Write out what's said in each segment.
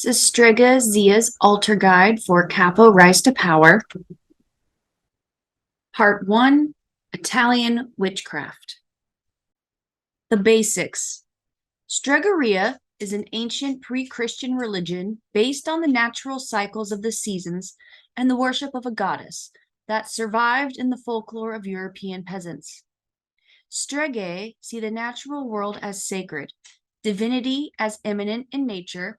This is Strega Zia's Altar Guide for Capo Rise to Power. Part 1, Italian Witchcraft. The basics. Stregoria is an ancient pre-Christian religion based on the natural cycles of the seasons and the worship of a goddess that survived in the folklore of European peasants. Stregae see the natural world as sacred, divinity as immanent in nature,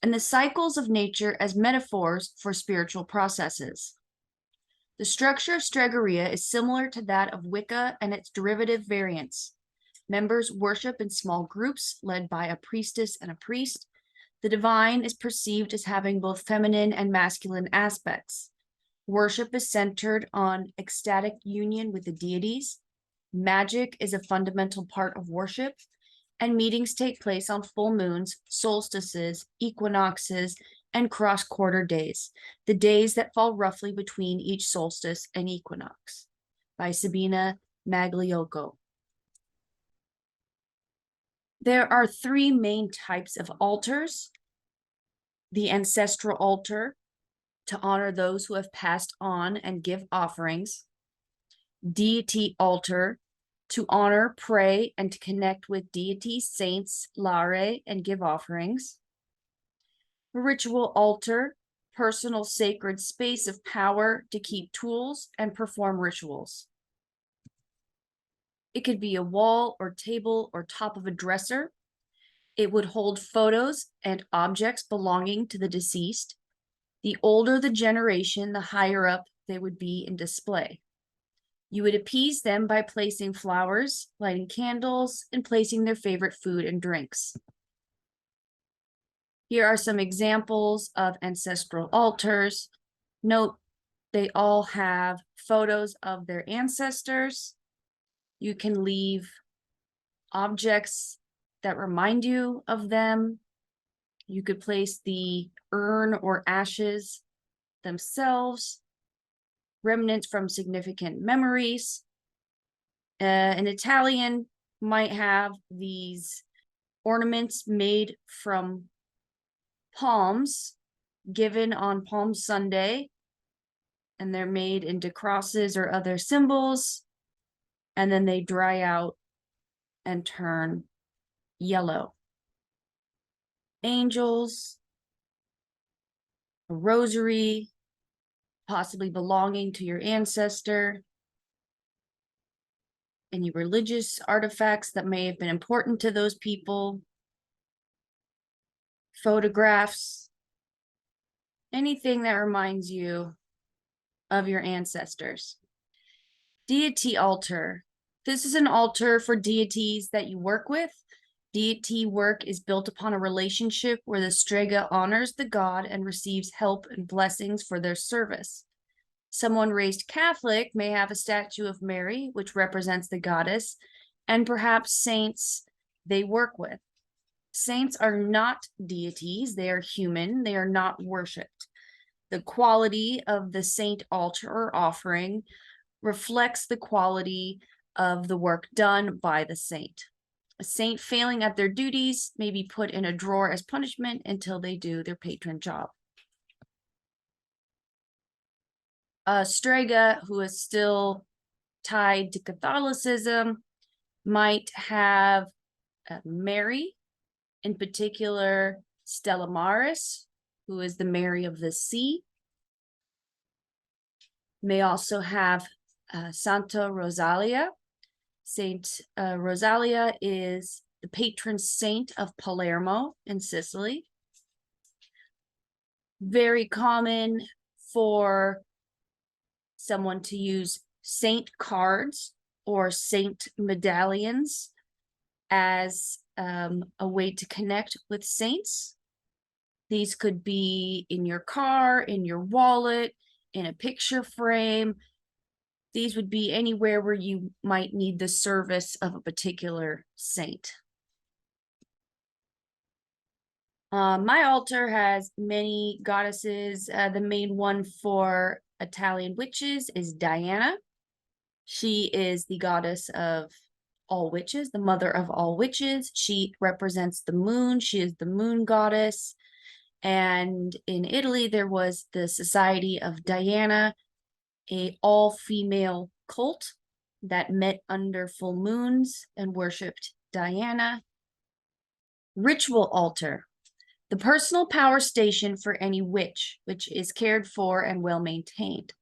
and the cycles of nature as metaphors for spiritual processes. The structure of Stregoria is similar to that of Wicca and its derivative variants. Members worship in small groups led by a priestess and a priest. The divine is perceived as having both feminine and masculine aspects. Worship is centered on ecstatic union with the deities. Magic is a fundamental part of worship, and meetings take place on full moons, solstices, equinoxes, and cross-quarter days, the days that fall roughly between each solstice and equinox. By Sabina Magliocco. There are three main types of altars. The ancestral altar, to honor those who have passed on and give offerings. Deity altar, to honor, pray, and to connect with deities, saints, lares, and give offerings. Ritual altar, personal sacred space of power to keep tools and perform rituals. It could be a wall or table or top of a dresser. It would hold photos and objects belonging to the deceased. The older the generation, the higher up they would be in display. You would appease them by placing flowers, lighting candles, and placing their favorite food and drinks. Here are some examples of ancestral altars. Note, they all have photos of their ancestors. You can leave objects that remind you of them. You could place the urn or ashes themselves, remnants from significant memories. An Italian might have these ornaments made from palms given on Palm Sunday, and they're made into crosses or other symbols, and then they dry out and turn yellow. Angels, a rosary, possibly belonging to your ancestor, any religious artifacts that may have been important to those people, photographs, anything that reminds you of your ancestors. Deity altar. This is an altar for deities that you work with. Deity work is built upon a relationship where the Strega honors the god and receives help and blessings for their service. Someone raised Catholic may have a statue of Mary, which represents the goddess, and perhaps saints they work with. Saints are not deities, they are human, they are not worshipped. The quality of the saint altar or offering reflects the quality of the work done by the saint. A saint failing at their duties may be put in a drawer as punishment until they do their patron job. Strega, who is still tied to Catholicism, might have Mary, in particular Stella Maris, who is the Mary of the Sea. May also have Santa Rosalia. Saint Rosalia is the patron saint of Palermo in Sicily. Very common for someone to use saint cards or saint medallions as a way to connect with saints. These could be in your car, in your wallet, in a picture frame. These would be anywhere where you might need the service of a particular saint. My altar has many goddesses. The main one for Italian witches is Diana. She is the goddess of all witches, the mother of all witches. She represents the moon. She is the moon goddess. And in Italy, there was the Society of Diana, a all-female cult that met under full moons and worshipped Diana. Ritual altar, the personal power station for any witch, which is cared for and well maintained.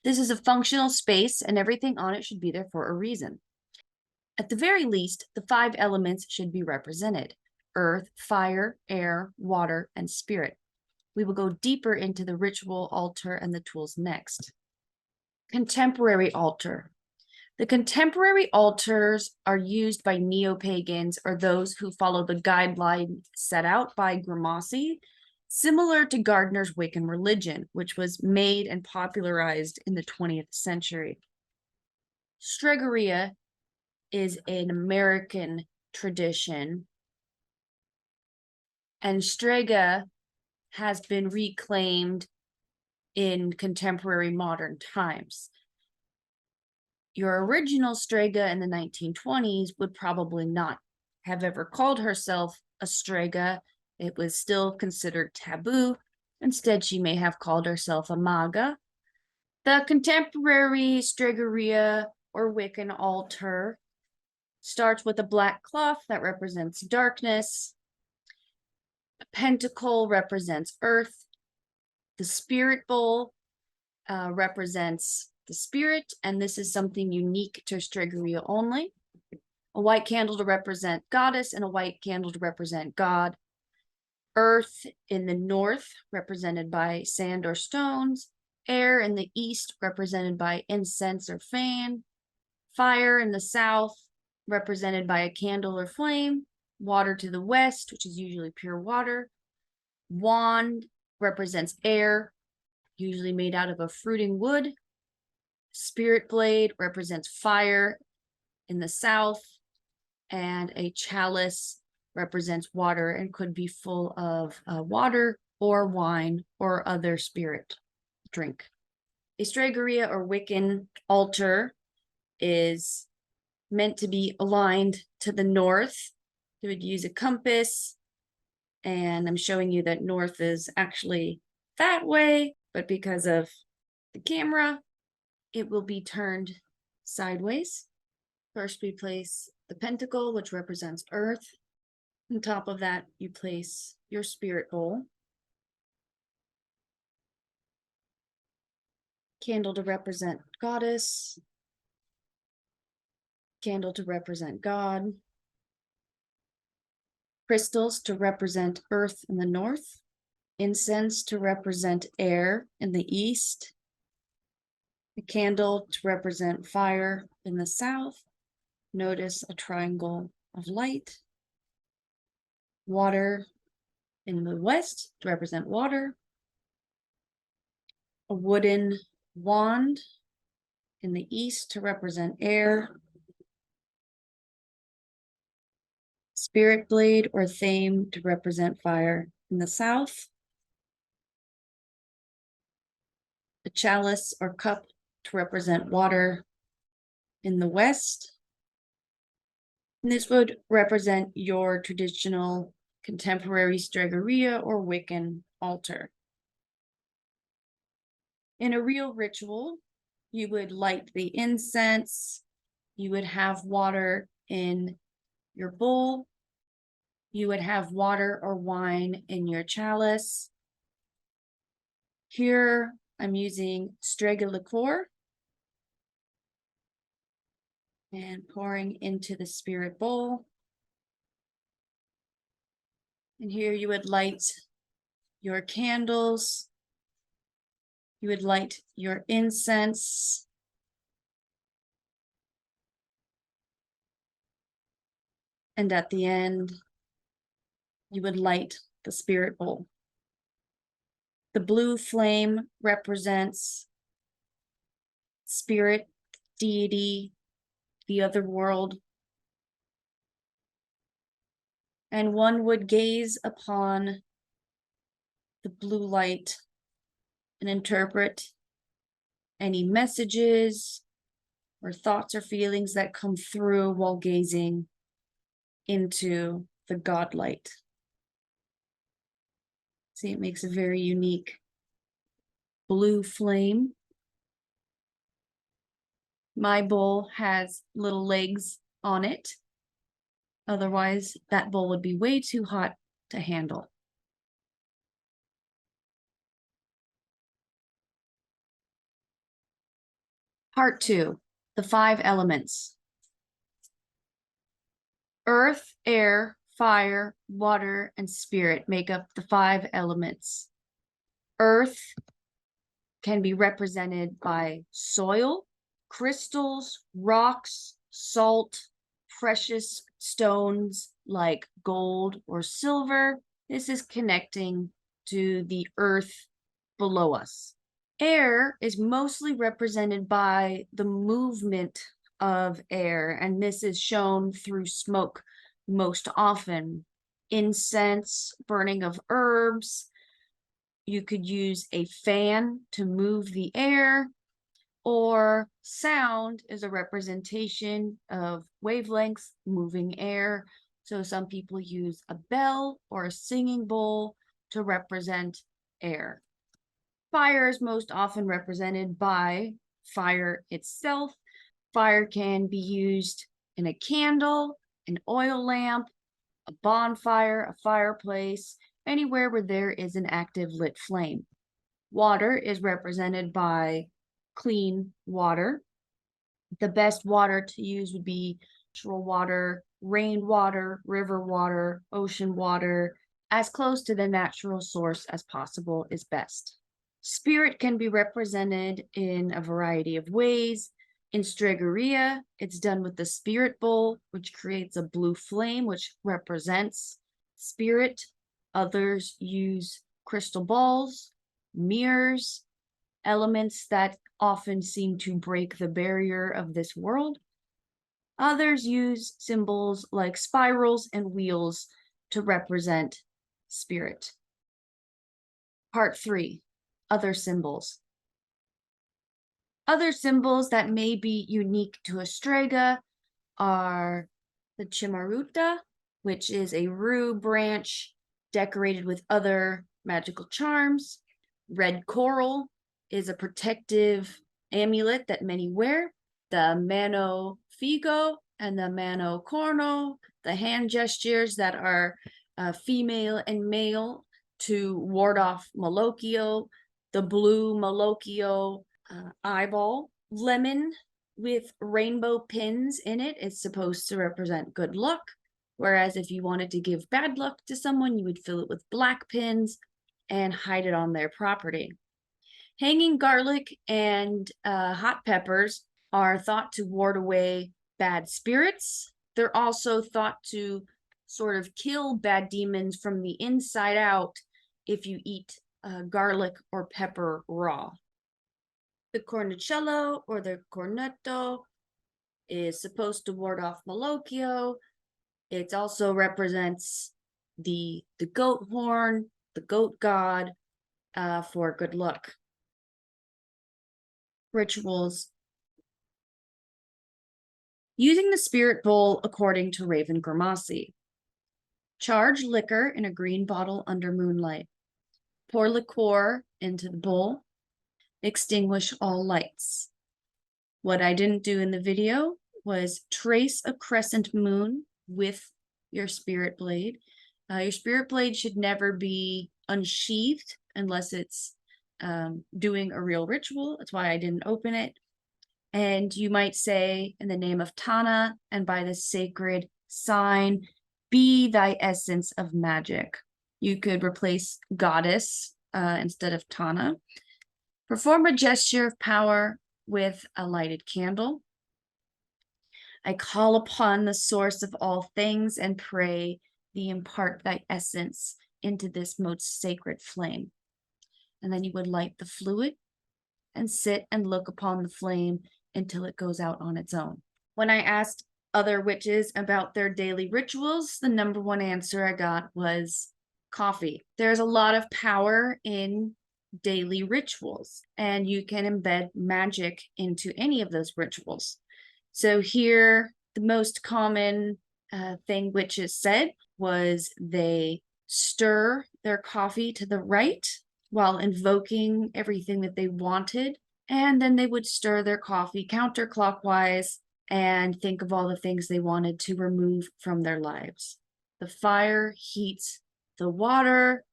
This is a functional space, and everything on it should be there for a reason. At the very least, the 5 elements should be represented: earth, fire, air, water, and spirit. We will go deeper into the ritual altar and the tools next. Contemporary altar. The contemporary altars are used by neo-pagans or those who follow the guideline set out by Grimassi, similar to Gardner's Wiccan religion, which was made and popularized in the 20th century. Stregoria is an American tradition, and Strega has been reclaimed in contemporary modern times. Your original Strega in the 1920s would probably not have ever called herself a Strega. It was still considered taboo. Instead, she may have called herself a maga. The contemporary Stregoria or Wiccan altar starts with a black cloth that represents darkness. A pentacle represents earth. The spirit bowl represents the spirit, and this is something unique to Stregoria only. A white candle to represent goddess and a white candle to represent God. Earth in the north, represented by sand or stones. Air in the east, represented by incense or fan. Fire in the south, represented by a candle or flame. Water to the west, which is usually pure water. Wand represents air, usually made out of a fruiting wood. Spirit blade represents fire in the south, and a chalice represents water and could be full of water or wine or other spirit drink. A Stregoria or Wiccan altar is meant to be aligned to the north. You would use a compass, and I'm showing you that north is actually that way, but because of the camera, it will be turned sideways. First, we place the pentacle, which represents earth. On top of that, you place your spirit bowl. Candle to represent goddess. Candle to represent God. Crystals to represent earth in the north. Incense to represent air in the east. A candle to represent fire in the south. Notice a triangle of light. Water in the west to represent water. A wooden wand in the east to represent air. Spirit blade or thame to represent fire in the south. A chalice or cup to represent water in the west. And this would represent your traditional contemporary Stregoria or Wiccan altar. In a real ritual, you would light the incense, you would have water in your bowl, you would have water or wine in your chalice. Here, I'm using Strega liqueur and pouring into the spirit bowl. And here you would light your candles. You would light your incense. And at the end, you would light the spirit bowl. The blue flame represents spirit, deity, the other world. And one would gaze upon the blue light and interpret any messages or thoughts or feelings that come through while gazing into the God light. See, it makes a very unique blue flame. My bowl has little legs on it. Otherwise, that bowl would be way too hot to handle. Part 2, the 5 elements. Earth, air, fire, water, and spirit make up the 5 elements. Earth can be represented by soil, crystals, rocks, salt, precious stones like gold or silver. This is connecting to the earth below us. Air is mostly represented by the movement of air, and this is shown through smoke most often. Incense, burning of herbs. You could use a fan to move the air, or sound is a representation of wavelengths moving air. So some people use a bell or a singing bowl to represent air. Fire is most often represented by fire itself. Fire can be used in a candle, an oil lamp, a bonfire, a fireplace, anywhere where there is an active lit flame. Water is represented by clean water. The best water to use would be natural water, rainwater, river water, ocean water. As close to the natural source as possible is best. Spirit can be represented in a variety of ways. In Stregoria, it's done with the spirit bowl, which creates a blue flame, which represents spirit. Others use crystal balls, mirrors, elements that often seem to break the barrier of this world. Others use symbols like spirals and wheels to represent spirit. Part 3, other symbols. Other symbols that may be unique to a Strega are the chimaruta, which is a rue branch decorated with other magical charms. Red coral is a protective amulet that many wear. The mano figo and the mano corno, the hand gestures that are female and male to ward off malocchio. The blue malocchio eyeball. Lemon with rainbow pins in it is supposed to represent good luck. Whereas if you wanted to give bad luck to someone, you would fill it with black pins and hide it on their property. Hanging garlic and hot peppers are thought to ward away bad spirits. They're also thought to sort of kill bad demons from the inside out if you eat garlic or pepper raw. The cornicello or the cornetto is supposed to ward off malocchio. It also represents the goat horn, the goat god, for good luck. Rituals. Using the spirit bowl according to Raven Grimassi. Charge liquor in a green bottle under moonlight. Pour liqueur into the bowl. Extinguish all lights. What I didn't do in the video was trace a crescent moon with your spirit blade. Your spirit blade should never be unsheathed unless it's doing a real ritual. That's why I didn't open it. And you might say, in the name of Tana and by the sacred sign, be thy essence of magic. You could replace goddess instead of Tana. Perform a gesture of power with a lighted candle. I call upon the source of all things and pray thee impart thy essence into this most sacred flame. And then you would light the fluid and sit and look upon the flame until it goes out on its own. When I asked other witches about their daily rituals, the number one answer I got was coffee. There's a lot of power in daily rituals, and you can embed magic into any of those rituals. So here, the most common thing witches said was they stir their coffee to the right while invoking everything that they wanted. And then they would stir their coffee counterclockwise and think of all the things they wanted to remove from their lives. The fire heats the water,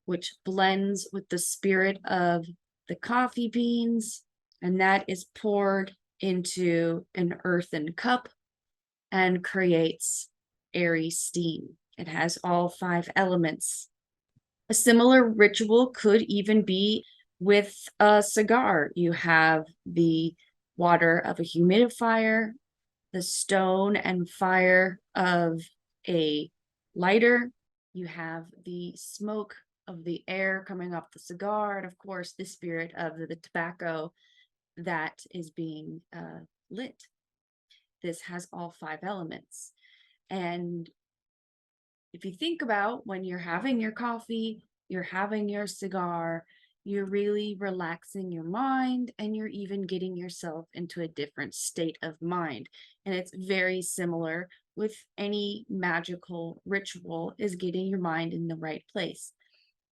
which blends with the spirit of the coffee beans, and that is poured into an earthen cup and creates airy steam. It has all 5 elements. A similar ritual could even be with a cigar. You have the water of a humidifier, the stone and fire of a lighter. You have the smoke of the air coming off the cigar, and of course, the spirit of the tobacco that is being lit. This has all 5 elements. And if you think about when you're having your coffee, you're having your cigar, you're really relaxing your mind and you're even getting yourself into a different state of mind. And it's very similar with any magical ritual, is getting your mind in the right place.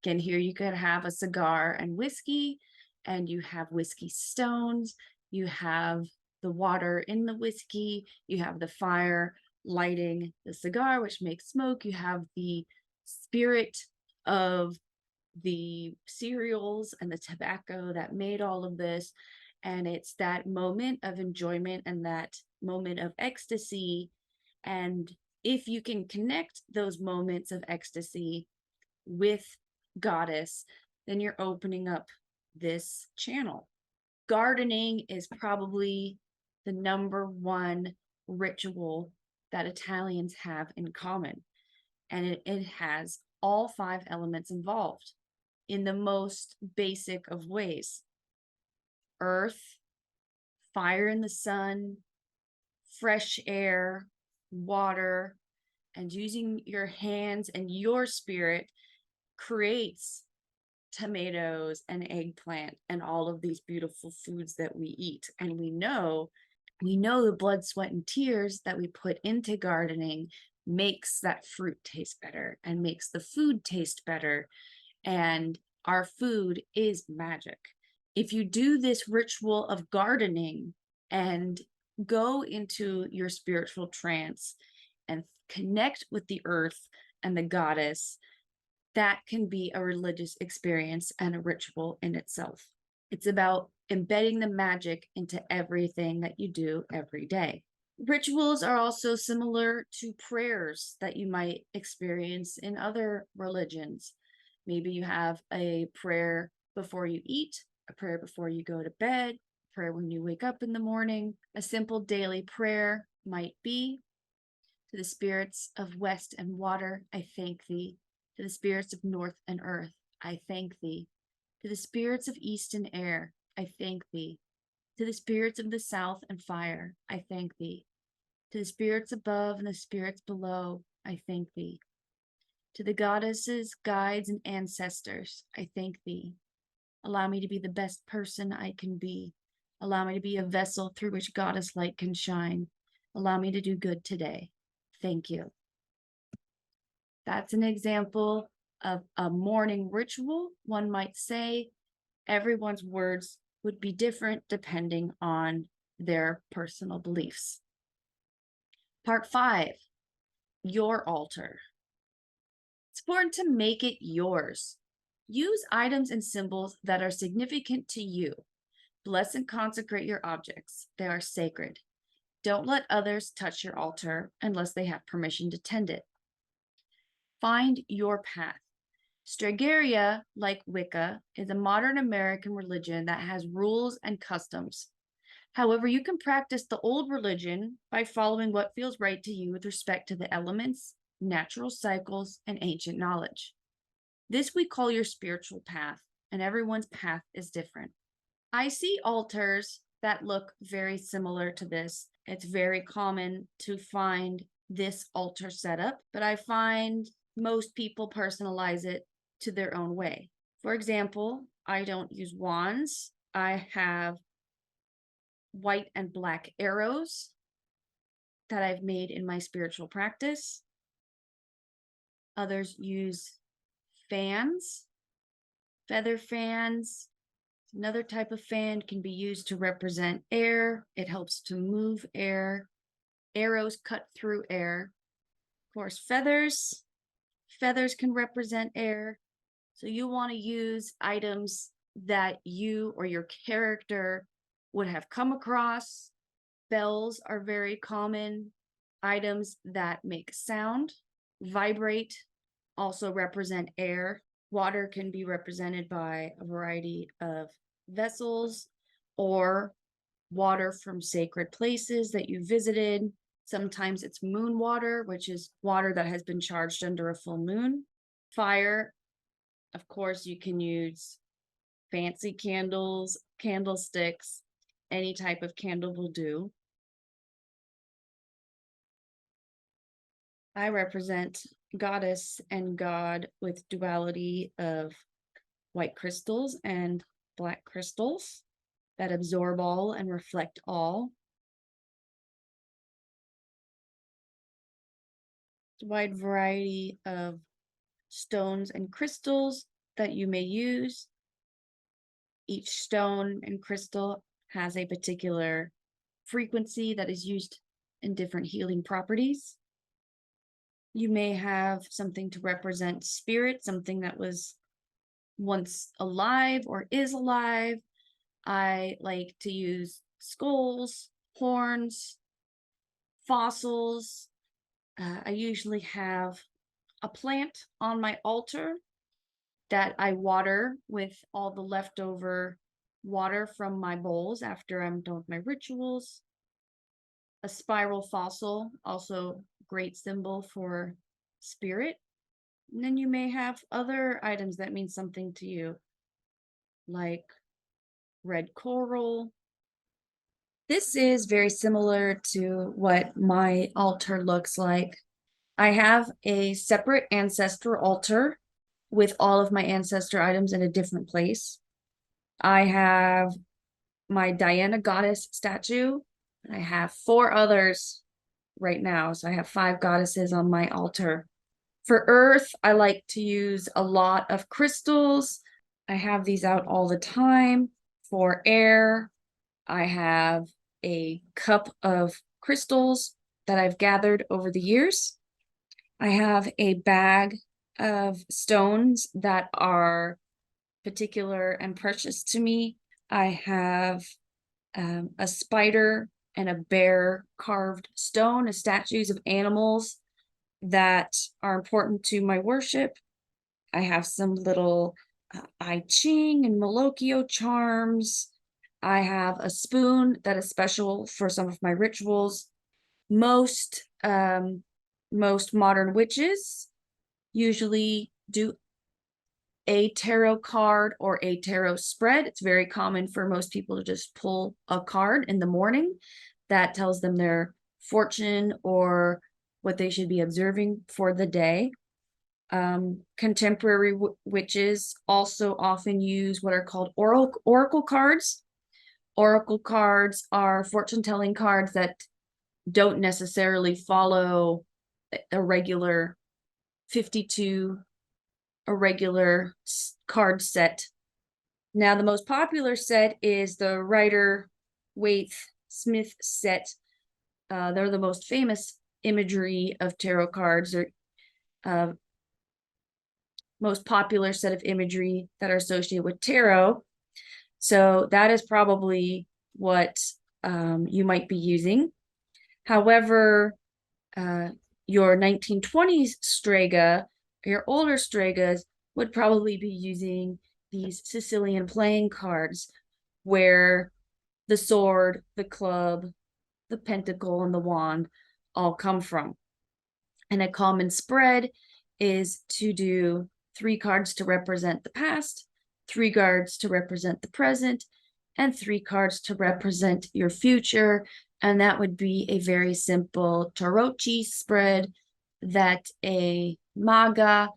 Again, here you could have a cigar and whiskey, and you have whiskey stones, you have the water in the whiskey, you have the fire lighting the cigar, which makes smoke, you have the spirit of the cereals and the tobacco that made all of this. And it's that moment of enjoyment and that moment of ecstasy. And if you can connect those moments of ecstasy with Goddess, then you're opening up this channel. Gardening is probably the #1 ritual that Italians have in common. And it has all 5 elements involved in the most basic of ways: earth, fire in the sun, fresh air, water, and using your hands and your spirit creates tomatoes and eggplant and all of these beautiful foods that we eat. And we know the blood, sweat, and tears that we put into gardening makes that fruit taste better and makes the food taste better. And our food is magic. If you do this ritual of gardening and go into your spiritual trance and connect with the earth and the goddess, that can be a religious experience and a ritual in itself. It's about embedding the magic into everything that you do every day. Rituals are also similar to prayers that you might experience in other religions. Maybe you have a prayer before you eat, a prayer before you go to bed, a prayer when you wake up in the morning. A simple daily prayer might be: to the spirits of west and water, I thank thee. To the spirits of north and earth, I thank thee. To the spirits of east and air, I thank thee. To the spirits of the south and fire, I thank thee. To the spirits above and the spirits below, I thank thee. To the goddesses, guides, and ancestors, I thank thee. Allow me to be the best person I can be. Allow me to be a vessel through which goddess light can shine. Allow me to do good today. Thank you. That's an example of a morning ritual. One might say everyone's words would be different depending on their personal beliefs. Part 5, your altar. It's important to make it yours. Use items and symbols that are significant to you. Bless and consecrate your objects. They are sacred. Don't let others touch your altar unless they have permission to tend it. Find your path. Strega, like Wicca, is a modern American religion that has rules and customs. However, you can practice the old religion by following what feels right to you with respect to the elements, natural cycles, and ancient knowledge. This we call your spiritual path, and everyone's path is different. I see altars that look very similar to this. It's very common to find this altar setup, but I find most people personalize it to their own way. For example, I don't use wands. I have white and black arrows that I've made in my spiritual practice. Others use fans. Feather fans. Another type of fan can be used to represent air. It helps to move air. Arrows cut through air. Of course, feathers. Feathers can represent air. So you want to use items that you or your character would have come across. Bells are very common. Items that make sound, vibrate, also represent air. Water can be represented by a variety of vessels or water from sacred places that you visited. Sometimes it's moon water, which is water that has been charged under a full moon. Fire, of course, you can use fancy candles, candlesticks, any type of candle will do. I represent goddess and god with duality of white crystals and black crystals that absorb all and reflect all. A wide variety of stones and crystals that you may use. Each stone and crystal has a particular frequency that is used in different healing properties. You may have something to represent spirit, something that was once alive or is alive. I like to use skulls, horns, fossils. I usually have a plant on my altar that I water with all the leftover water from my bowls after I'm done with my rituals. A spiral fossil, also great symbol for spirit. And then you may have other items that mean something to you, like red coral. This is very similar to what my altar looks like. I have a separate ancestral altar with all of my ancestor items in a different place. I have my Diana goddess statue. I have 4 others right now. So I have 5 goddesses on my altar. For earth, I like to use a lot of crystals. I have these out all the time. For air, I have a cup of crystals that I've gathered over the years. I have a bag of stones that are particular and precious to me. I have a spider and a bear carved stone, as statues of animals that are important to my worship. I have some little I Ching and Malokio charms. I have a spoon that is special for some of my rituals. Most modern witches usually do a tarot card or a tarot spread. It's very common for most people to just pull a card in the morning that tells them their fortune or what they should be observing for the day. Contemporary witches also often use what are called oracle cards. Oracle cards are fortune-telling cards that don't necessarily follow a regular 52 a regular card set. Now, the most popular set is the Rider-Waite Smith set. They're the most famous imagery of tarot cards, or most popular set of imagery that are associated with tarot. So that is probably what you might be using. However, your 1920s Strega, your older Stregas, would probably be using these Sicilian playing cards where the sword, the club, the pentacle, and the wand all come from. And a common spread is to do 3 cards to represent the past, 3 cards to represent the present, and 3 cards to represent your future. And that would be a very simple tarocchi spread that a maga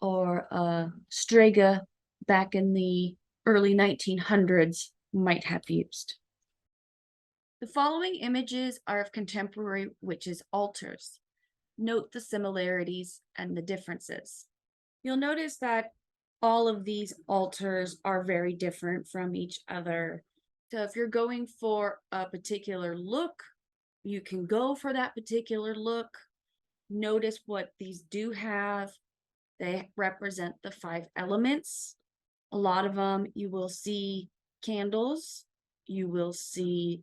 or a strega back in the early 1900s might have used. The following images are of contemporary witches' altars. Note the similarities and the differences. You'll notice that all of these altars are very different from each other. So if you're going for a particular look, you can go for that particular look. Notice what these do have. They represent the 5 elements. A lot of them you will see candles, you will see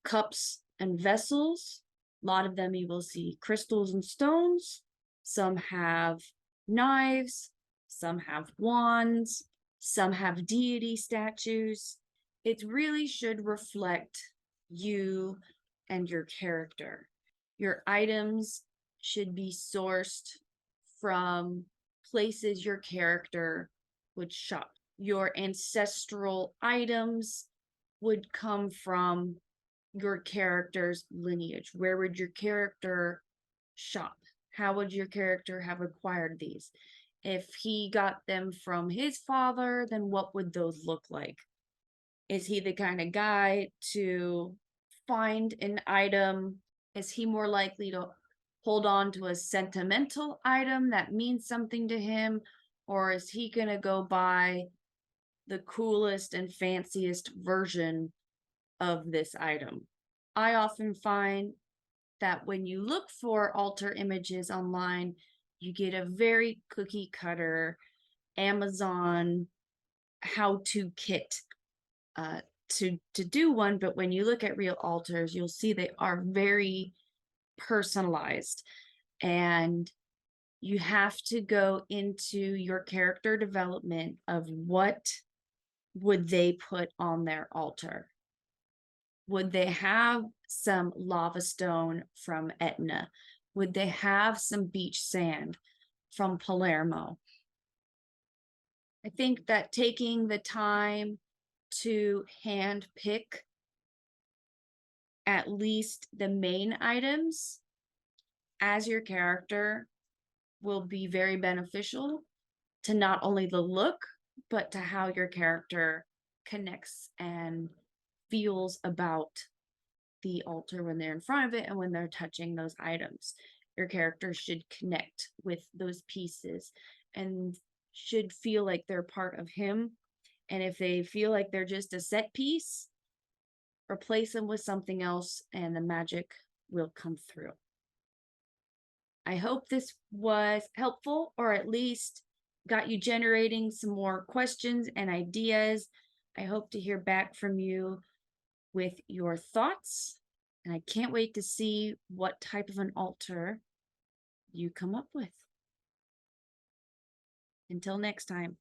cups and vessels. A lot of them you will see crystals and stones. Some have knives, some have wands, some have deity statues. It really should reflect you and your character. Your items should be sourced from places your character would shop. Your ancestral items would come from your character's lineage. Where would your character shop? How would your character have acquired these? If he got them from his father, then what would those look like? Is he the kind of guy to find an item? Is he more likely to hold on to a sentimental item that means something to him? Or is he going to go buy the coolest and fanciest version of this item? I often find that when you look for altar images online, you get a very cookie cutter Amazon how-to kit to do one. But when you look at real altars, you'll see they are very personalized, and you have to go into your character development of what would they put on their altar. Would they have some lava stone from Etna? Would they have some beach sand from Palermo? I think that taking the time to hand pick at least the main items as your character will be very beneficial to not only the look, but to how your character connects and feels about the altar when they're in front of it and when they're touching those items. Your character should connect with those pieces and should feel like they're part of him. And if they feel like they're just a set piece, replace them with something else and the magic will come through. I hope this was helpful, or at least got you generating some more questions and ideas. I hope to hear back from you with your thoughts, and I can't wait to see what type of an altar you come up with. Until next time.